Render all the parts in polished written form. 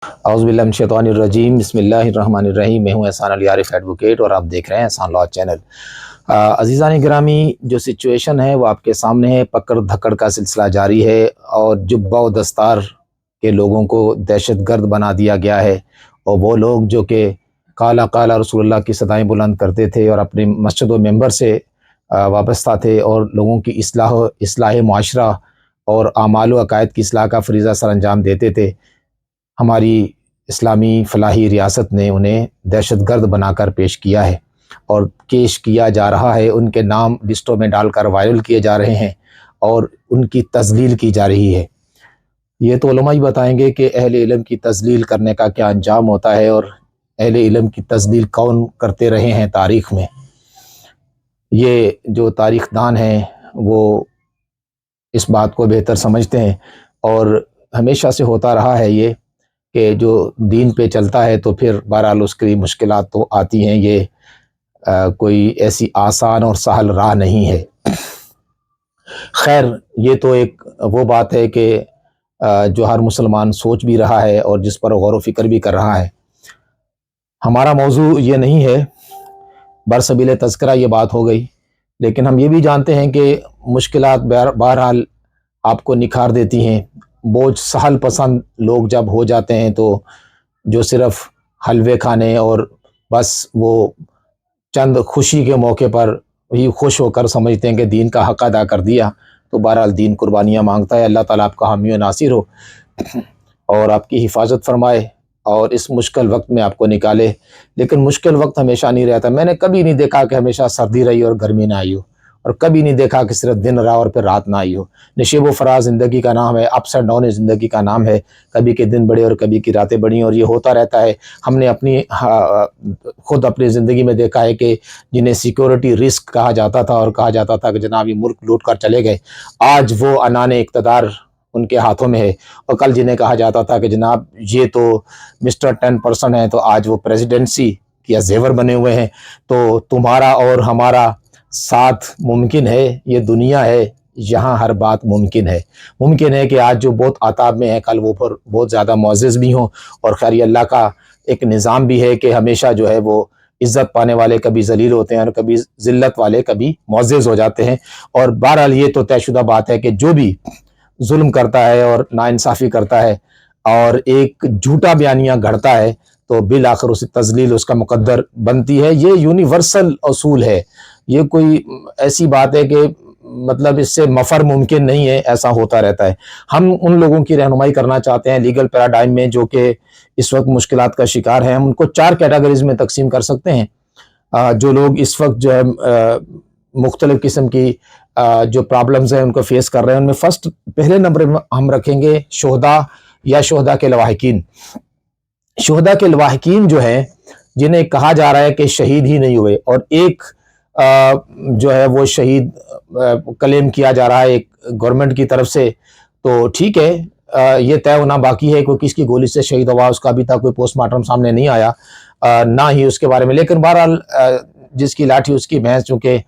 اعوذ باللہ من الشیطان الرجیم، بسم اللہ الرحمن الرحیم۔ میں ہوں احسان علی عارف ایڈوکیٹ اور آپ دیکھ رہے ہیں احسان لاء چینل۔ عزیزان گرامی، جو سچویشن ہے وہ آپ کے سامنے ہے۔ پکڑ دھکڑ کا سلسلہ جاری ہے اور جبہ و دستار کے لوگوں کو دہشت گرد بنا دیا گیا ہے، اور وہ لوگ جو کہ قال قال رسول اللہ کی صدائیں بلند کرتے تھے اور اپنے مسجد و ممبر سے وابستہ تھے اور لوگوں کی اصلاح معاشرہ اور اعمال و عقائد کی اصلاح کا فریضہ سر انجام دیتے تھے، ہماری اسلامی فلاحی ریاست نے انہیں دہشت گرد بنا کر پیش کیا ہے اور کیش کیا جا رہا ہے۔ ان کے نام لسٹوں میں ڈال کر وائرل کیے جا رہے ہیں اور ان کی تذلیل کی جا رہی ہے۔ یہ تو علماء ہی بتائیں گے کہ اہل علم کی تذلیل کرنے کا کیا انجام ہوتا ہے اور اہل علم کی تذلیل کون کرتے رہے ہیں تاریخ میں۔ یہ جو تاریخ دان ہیں وہ اس بات کو بہتر سمجھتے ہیں، اور ہمیشہ سے ہوتا رہا ہے یہ کہ جو دین پہ چلتا ہے تو پھر بہرحال اس کی مشکلات تو آتی ہیں۔ یہ کوئی ایسی آسان اور سہل راہ نہیں ہے۔ خیر، یہ تو ایک وہ بات ہے کہ جو ہر مسلمان سوچ بھی رہا ہے اور جس پر غور و فکر بھی کر رہا ہے۔ ہمارا موضوع یہ نہیں ہے، برسبیل تذکرہ یہ بات ہو گئی، لیکن ہم یہ بھی جانتے ہیں کہ مشکلات بہرحال آپ کو نکھار دیتی ہیں۔ بوجھ سہل پسند لوگ جب ہو جاتے ہیں تو جو صرف حلوے کھانے اور بس وہ چند خوشی کے موقع پر ہی خوش ہو کر سمجھتے ہیں کہ دین کا حق ادا کر دیا، تو بہرحال دین قربانیاں مانگتا ہے۔ اللہ تعالیٰ آپ کا حامی و ناصر ہو اور آپ کی حفاظت فرمائے اور اس مشکل وقت میں آپ کو نکالے۔ لیکن مشکل وقت ہمیشہ نہیں رہتا۔ میں نے کبھی نہیں دیکھا کہ ہمیشہ سردی رہی اور گرمی نہ آئی ہو، اور کبھی نہیں دیکھا کہ صرف دن رہا اور پھر رات نہ آئی ہو۔ نشیب و فراز زندگی کا نام ہے، اپس اینڈ ڈاؤن زندگی کا نام ہے۔ کبھی کے دن بڑے اور کبھی کی راتیں بڑی، اور یہ ہوتا رہتا ہے۔ ہم نے خود اپنی زندگی میں دیکھا ہے کہ جنہیں سیکورٹی رسک کہا جاتا تھا اور کہا جاتا تھا کہ جناب یہ ملک لوٹ کر چلے گئے، آج وہ عنان اقتدار ان کے ہاتھوں میں ہے۔ اور کل جنہیں کہا جاتا تھا کہ جناب یہ تو مسٹر 10% ہیں، تو آج وہ پریزیڈنسی یا زیور بنے ہوئے ہیں۔ تو تمہارا اور ہمارا ساتھ ممکن ہے، یہ دنیا ہے، یہاں ہر بات ممکن ہے۔ ممکن ہے کہ آج جو بہت آتاب میں ہے، کل وہ پر بہت زیادہ معزز بھی ہوں، اور خیر یہ اللہ کا ایک نظام بھی ہے کہ ہمیشہ جو ہے وہ عزت پانے والے کبھی ذلیل ہوتے ہیں اور کبھی ذلت والے کبھی معزز ہو جاتے ہیں۔ اور بہرحال یہ تو طے شدہ بات ہے کہ جو بھی ظلم کرتا ہے اور ناانصافی کرتا ہے اور ایک جھوٹا بیانیہ گھڑتا ہے تو بالآخر اسے تذلیل اس کا مقدر بنتی ہے۔ یہ یونیورسل اصول ہے، یہ کوئی ایسی بات ہے کہ مطلب اس سے مفر ممکن نہیں ہے، ایسا ہوتا رہتا ہے۔ ہم ان لوگوں کی رہنمائی کرنا چاہتے ہیں لیگل پیراڈائم میں جو کہ اس وقت مشکلات کا شکار ہیں۔ ہم ان کو 4 کیٹیگریز میں تقسیم کر سکتے ہیں۔ جو لوگ اس وقت جو ہے مختلف قسم کی جو پرابلمز ہیں ان کو فیس کر رہے ہیں، ان میں پہلے نمبر میں ہم رکھیں گے شہداء یا شہداء کے لواحقین۔ شہداء کے لواحقین جو ہیں، جنہیں کہا جا رہا ہے کہ شہید ہی نہیں ہوئے، اور ایک جو ہے وہ شہید کلیم کیا جا رہا ہے ایک گورنمنٹ کی طرف سے، تو ٹھیک ہے، یہ طے ہونا باقی ہے کہ کس کی گولی سے شہید ہوا، اس کا ابھی تک کوئی پوسٹ مارٹم سامنے نہیں آیا، نہ ہی اس کے بارے میں۔ لیکن بہرحال جس کی لاٹھی اس کی بھینس، چونکہ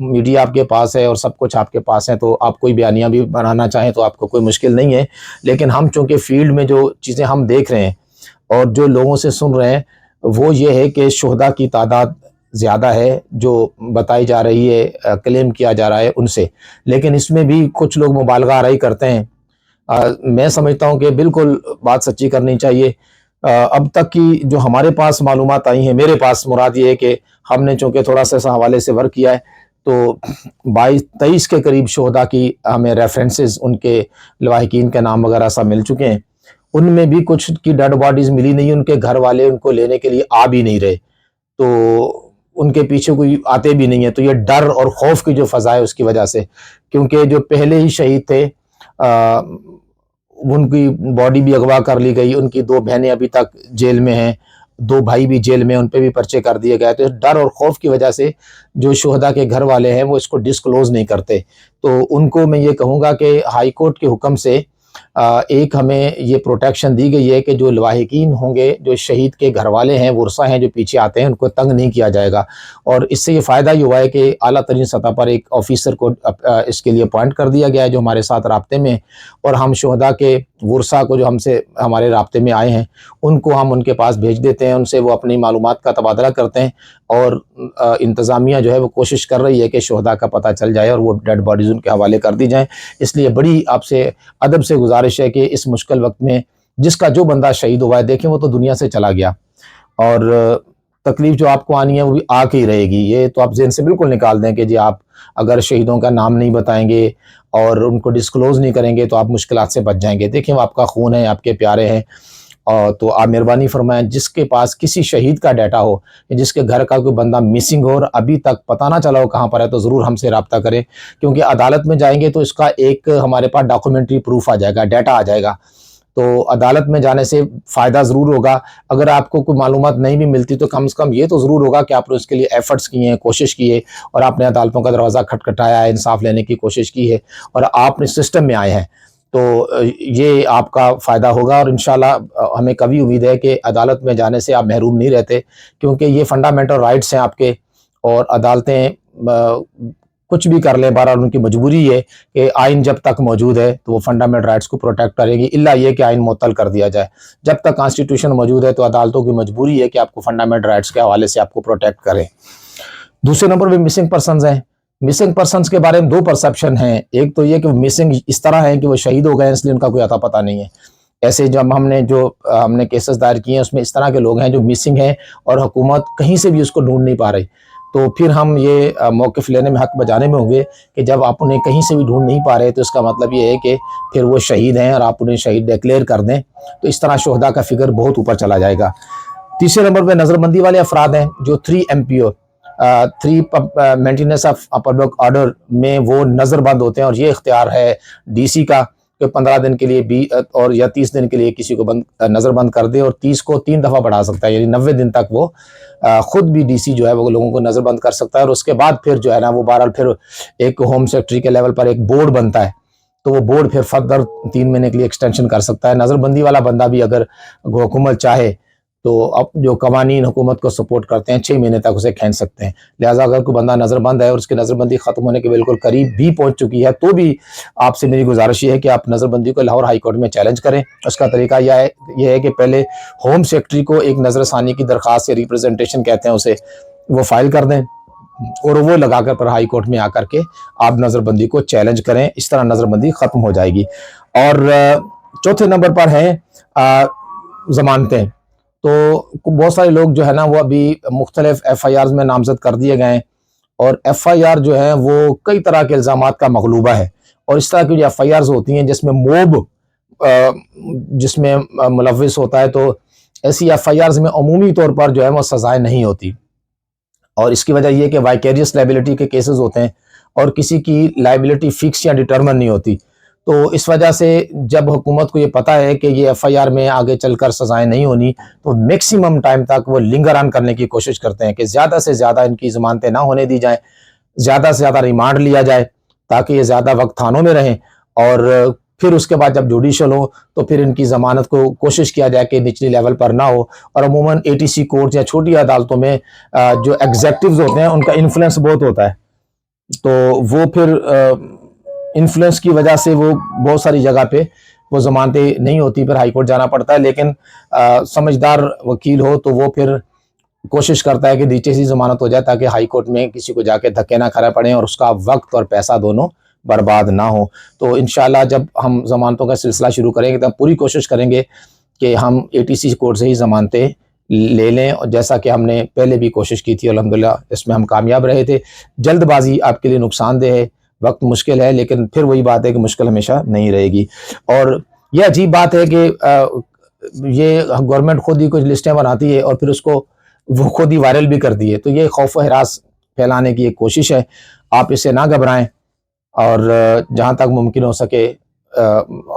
میڈیا آپ کے پاس ہے اور سب کچھ آپ کے پاس ہے، تو آپ کوئی بیانیہ بھی بنانا چاہیں تو آپ کو کوئی مشکل نہیں ہے۔ لیکن ہم چونکہ فیلڈ میں جو چیزیں ہم دیکھ رہے ہیں اور جو لوگوں سے سن رہے ہیں وہ یہ ہے کہ شہداء کی تعداد زیادہ ہے جو بتائی جا رہی ہے، کلیم کیا جا رہا ہے ان سے۔ لیکن اس میں بھی کچھ لوگ مبالغہ آرائی کرتے ہیں۔ میں سمجھتا ہوں کہ بالکل بات سچی کرنی چاہیے۔ اب تک کی جو ہمارے پاس معلومات آئی ہیں، میرے پاس مراد یہ ہے کہ ہم نے چونکہ تھوڑا سا اس حوالے سے ورک کیا ہے، تو 22-23 کے قریب شہداء کی ہمیں ریفرنسز، ان کے لواحقین کے نام وغیرہ سب مل چکے ہیں۔ ان میں بھی کچھ کی ڈیڈ باڈیز ملی نہیں، ان کے گھر والے ان کو لینے کے لیے آ بھی نہیں رہے، تو ان کے پیچھے کوئی آتے بھی نہیں ہے۔ تو یہ ڈر اور خوف کی جو فضا ہے اس کی وجہ سے، کیونکہ جو پہلے ہی شہید تھے ان کی باڈی بھی اغوا کر لی گئی، ان کی 2 بہنیں ابھی تک جیل میں ہیں، 2 بھائی بھی جیل میں، ان پہ بھی پرچے کر دیے گئے۔ تو ڈر اور خوف کی وجہ سے جو شہداء کے گھر والے ہیں وہ اس کو ڈسکلوز نہیں کرتے۔ تو ان کو میں یہ کہوں گا کہ ہائی کورٹ کے حکم سے ایک ہمیں یہ پروٹیکشن دی گئی ہے کہ جو لواحقین ہوں گے، جو شہید کے گھر والے ہیں، ورثہ ہیں جو پیچھے آتے ہیں، ان کو تنگ نہیں کیا جائے گا، اور اس سے یہ فائدہ یہ ہوا ہے کہ اعلیٰ ترین سطح پر ایک آفیسر کو اس کے لیے اپوائنٹ کر دیا گیا ہے جو ہمارے ساتھ رابطے میں، اور ہم شہداء کے ورثہ کو جو ہمارے رابطے میں آئے ہیں ان کو ہم ان کے پاس بھیج دیتے ہیں، ان سے وہ اپنی معلومات کا تبادلہ کرتے ہیں، اور انتظامیہ جو ہے وہ کوشش کر رہی ہے کہ شہداء کا پتہ چل جائے اور وہ ڈیڈ باڈیز ان کے حوالے کر دی جائیں۔ اس لیے بڑی آپ سے ادب سے گزارش ہے کہ اس مشکل وقت میں جس کا جو بندہ شہید ہوا ہے، دیکھیں وہ تو دنیا سے چلا گیا، اور تکلیف جو آپ کو آنی ہے وہ بھی آ کے ہی رہے گی، یہ تو آپ ذہن سے بالکل نکال دیں کہ جی آپ اگر شہیدوں کا نام نہیں بتائیں گے اور ان کو ڈسکلوز نہیں کریں گے تو آپ مشکلات سے بچ جائیں گے۔ دیکھیں وہ آپ کا خون ہے، آپ کے پیارے ہیں، اور تو آپ مہربانی فرمائیں جس کے پاس کسی شہید کا ڈیٹا ہو، جس کے گھر کا کوئی بندہ مسنگ ہو اور ابھی تک پتہ نہ چلا ہو کہاں پر ہے، تو ضرور ہم سے رابطہ کریں، کیونکہ عدالت میں جائیں گے تو اس کا ایک ہمارے پاس ڈاکومنٹری پروف آ جائے گا، ڈیٹا آ جائے گا، تو عدالت میں جانے سے فائدہ ضرور ہوگا۔ اگر آپ کو کوئی معلومات نہیں بھی ملتی تو کم سے کم یہ تو ضرور ہوگا کہ آپ نے اس کے لیے ایفرٹس کیے ہیں، کوشش کی ہے، اور آپ نے عدالتوں کا دروازہ کھٹکھٹایا ہے، انصاف لینے کی کوشش کی ہے، اور آپ نے سسٹم میں آئے ہیں، تو یہ آپ کا فائدہ ہوگا، اور انشاءاللہ ہمیں کبھی امید ہے کہ عدالت میں جانے سے آپ محروم نہیں رہتے، کیونکہ یہ فنڈامنٹل رائٹس ہیں آپ کے، اور عدالتیں کچھ بھی کر لیں، بہرحال ان کی مجبوری ہے کہ آئین جب تک موجود ہے تو وہ فنڈامنٹل رائٹس کو پروٹیکٹ کرے گی، الا یہ کہ آئین معطل کر دیا جائے۔ جب تک کانسٹیٹیوشن موجود ہے تو عدالتوں کی مجبوری ہے کہ آپ کو فنڈامنٹل رائٹس کے حوالے سے آپ کو پروٹیکٹ کریں۔ دوسرے نمبر پہ مسنگ پرسنز ہیں۔ مسنگ پرسنز کے بارے میں دو پرسیپشن ہیں، ایک تو یہ کہ مسنگ اس طرح ہے کہ وہ شہید ہو گئے ہیں اس لیے ان کا کوئی اتا پتہ نہیں ہے، ایسے جب ہم نے کیسز دائر کیے ہیں اس میں اس طرح کے لوگ ہیں جو مسنگ ہیں اور حکومت کہیں سے بھی اس کو ڈھونڈ نہیں پا رہی، تو پھر ہم یہ موقف لینے میں، حق بجانے میں ہوں گے کہ جب آپ انہیں کہیں سے بھی ڈھونڈ نہیں پا رہے تو اس کا مطلب یہ ہے کہ پھر وہ شہید ہیں اور آپ انہیں شہید ڈیکلیئر کر دیں، تو اس طرح شہداء کا فگر بہت اوپر چلا جائے گا۔ تیسرے نمبر پہ نظر بندی والے افراد ہیں جو 3 MPO 3 maintenance of public order میں وہ نظر بند ہوتے ہیں، اور یہ اختیار ہے DC کا کہ 15 دن کے لیے اور یا 30 دن کے لیے کسی کو نظر بند کر دے، اور 30 کو 3 دفعہ بڑھا سکتا ہے، یعنی 90 دن تک وہ خود بھی DC جو ہے وہ لوگوں کو نظر بند کر سکتا ہے، اور اس کے بعد پھر جو ہے نا وہ بہرحال پھر ایک ہوم سیکرٹری کے لیول پر ایک بورڈ بنتا ہے، تو وہ بورڈ پھر فردر 3 مہینے کے لیے ایکسٹینشن کر سکتا ہے۔ نظر بندی والا بندہ بھی اگر حکومت چاہے تو اب جو قوانین حکومت کو سپورٹ کرتے ہیں 6 مہینے تک اسے کھینچ سکتے ہیں، لہٰذا اگر کوئی بندہ نظر بند ہے اور اس کی نظر بندی ختم ہونے کے بالکل قریب بھی پہنچ چکی ہے تو بھی آپ سے میری گزارش یہ ہے کہ آپ نظر بندی کو لاہور ہائی کورٹ میں چیلنج کریں۔ اس کا طریقہ یہ ہے کہ پہلے ہوم سیکرٹری کو ایک نظر ثانی کی درخواست یا ریپرزنٹیشن کہتے ہیں اسے، وہ فائل کر دیں، اور وہ لگا کر پر ہائی کورٹ میں آ کر کے آپ نظر بندی کو چیلنج کریں، اس طرح نظر بندی ختم ہو جائے گی۔ اور چوتھے نمبر پر ہیں ضمانتیں، تو بہت سارے لوگ جو ہے نا وہ ابھی مختلف FIRs میں نامزد کر دیے گئے ہیں، اور FIR جو ہے وہ کئی طرح کے الزامات کا مغلوبہ ہے، اور اس طرح کی جو FIRs ہوتی ہیں جس میں موب جس میں ملوث ہوتا ہے، تو ایسی FIRs میں عمومی طور پر جو ہے وہ سزائیں نہیں ہوتی، اور اس کی وجہ یہ کہ وائکیریس لائبلٹی کے کیسز ہوتے ہیں اور کسی کی لائبلٹی فکس یا ڈیٹرمن نہیں ہوتی، تو اس وجہ سے جب حکومت کو یہ پتہ ہے کہ یہ FIR میں آگے چل کر سزائیں نہیں ہونی تو میکسیمم ٹائم تک وہ لنگر آن کرنے کی کوشش کرتے ہیں کہ زیادہ سے زیادہ ان کی ضمانتیں نہ ہونے دی جائیں، زیادہ سے زیادہ ریمانڈ لیا جائے تاکہ یہ زیادہ وقت تھانوں میں رہیں، اور پھر اس کے بعد جب جوڈیشل ہو تو پھر ان کی ضمانت کو کوشش کیا جائے کہ نچلی لیول پر نہ ہو، اور عموماً ATC کورٹ یا چھوٹی عدالتوں میں جو ایگزیکٹوز ہوتے ہیں ان کا انفلوئنس بہت ہوتا ہے، تو وہ پھر انفلوئنس کی وجہ سے وہ بہت ساری جگہ پہ وہ ضمانتیں نہیں ہوتی، پھر ہائی کورٹ جانا پڑتا ہے، لیکن سمجھدار وکیل ہو تو وہ پھر کوشش کرتا ہے کہ نیچے سے ضمانت ہو جائے تاکہ ہائی کورٹ میں کسی کو جا کے دھکے نہ کھانا پڑیں اور اس کا وقت اور پیسہ دونوں برباد نہ ہو۔ تو انشاءاللہ جب ہم ضمانتوں کا سلسلہ شروع کریں گے تب پوری کوشش کریں گے کہ ہم ATC کورٹ سے ہی ضمانتیں لے لیں، اور جیسا کہ ہم نے پہلے بھی کوشش کی تھی الحمدللہ اس میں ہم کامیاب رہے تھے۔ جلد بازی آپ کے لیے نقصان دہ ہے، وقت مشکل ہے، لیکن پھر وہی بات ہے کہ مشکل ہمیشہ نہیں رہے گی، اور یہ عجیب بات ہے کہ یہ گورنمنٹ خود ہی کچھ لسٹیں بناتی ہے اور پھر اس کو وہ خود ہی وائرل بھی کر دی ہے، تو یہ خوف و ہراس پھیلانے کی ایک کوشش ہے، آپ اسے نہ گھبرائیں، اور جہاں تک ممکن ہو سکے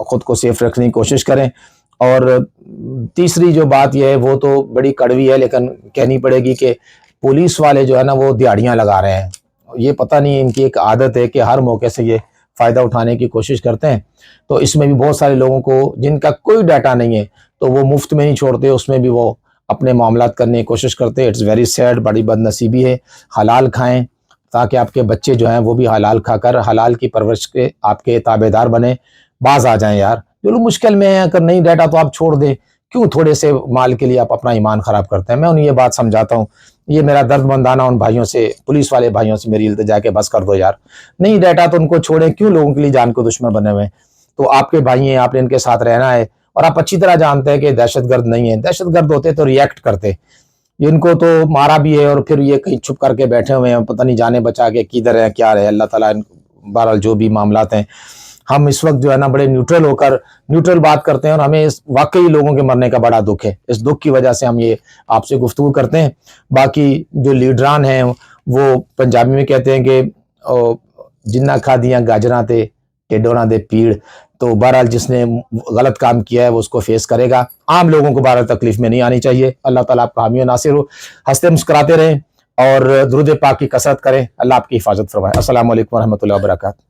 خود کو سیف رکھنے کی کوشش کریں۔ اور تیسری جو بات یہ ہے وہ تو بڑی کڑوی ہے لیکن کہنی پڑے گی کہ پولیس والے جو ہے نا وہ دیہڑیاں لگا رہے ہیں، یہ پتہ نہیں ان کی ایک عادت ہے کہ ہر موقع سے یہ فائدہ اٹھانے کی کوشش کرتے ہیں، تو اس میں بھی بہت سارے لوگوں کو جن کا کوئی ڈیٹا نہیں ہے تو وہ مفت میں نہیں چھوڑتے، اس میں بھی وہ اپنے معاملات کرنے کی کوشش کرتے ہیں۔ اٹس ویری سیڈ، بڑی بد نصیبی ہے۔ حلال کھائیں تاکہ آپ کے بچے جو ہیں وہ بھی حلال کھا کر حلال کی پرورش کے آپ کے تابع دار بنیں، باز آ جائیں یار۔ جو لوگ مشکل میں ہیں، اگر نہیں ڈیٹا تو آپ چھوڑ دیں، کیوں تھوڑے سے مال کے لیے آپ اپنا ایمان خراب کرتے ہیں؟ میں انہیں یہ بات سمجھاتا ہوں، یہ میرا درد مندانہ ان بھائیوں سے، پولیس والے بھائیوں سے میری التجا کہ بس کر دو یار، نہیں ڈیٹا تو ان کو چھوڑیں، کیوں لوگوں کے لیے جان کو دشمن بنے ہوئے ہیں؟ تو آپ کے بھائی ہیں، آپ نے ان کے ساتھ رہنا ہے، اور آپ اچھی طرح جانتے ہیں کہ دہشت گرد نہیں ہیں۔ دہشت گرد ہوتے تو ریئیکٹ کرتے، ان کو تو مارا بھی ہے اور پھر یہ کہیں چھپ کر کے بیٹھے ہوئے ہیں، پتہ نہیں جانے بچا کے کدھر ہے کیا رہے۔ اللہ تعالیٰ بہرحال جو بھی معاملات ہیں، ہم اس وقت جو ہے نا بڑے نیوٹرل ہو کر نیوٹرل بات کرتے ہیں، اور ہمیں اس واقعی لوگوں کے مرنے کا بڑا دکھ ہے، اس دکھ کی وجہ سے ہم یہ آپ سے گفتگو کرتے ہیں۔ باقی جو لیڈران ہیں وہ پنجابی میں کہتے ہیں کہ جنہ کھا دیا گاجراں تے ٹیڈوراں دے پیڑ، تو بہرحال جس نے غلط کام کیا ہے وہ اس کو فیس کرے گا۔ عام لوگوں کو بہرحال تکلیف میں نہیں آنی چاہیے۔ اللہ تعالیٰ آپ کا حامی و ناصر ہو، ہنستے مسکراتے رہیں اور درود پاک کی کثرت کریں۔ اللہ آپ کی حفاظت فرمائے۔ السلام علیکم ورحمۃ اللہ وبرکاتہ۔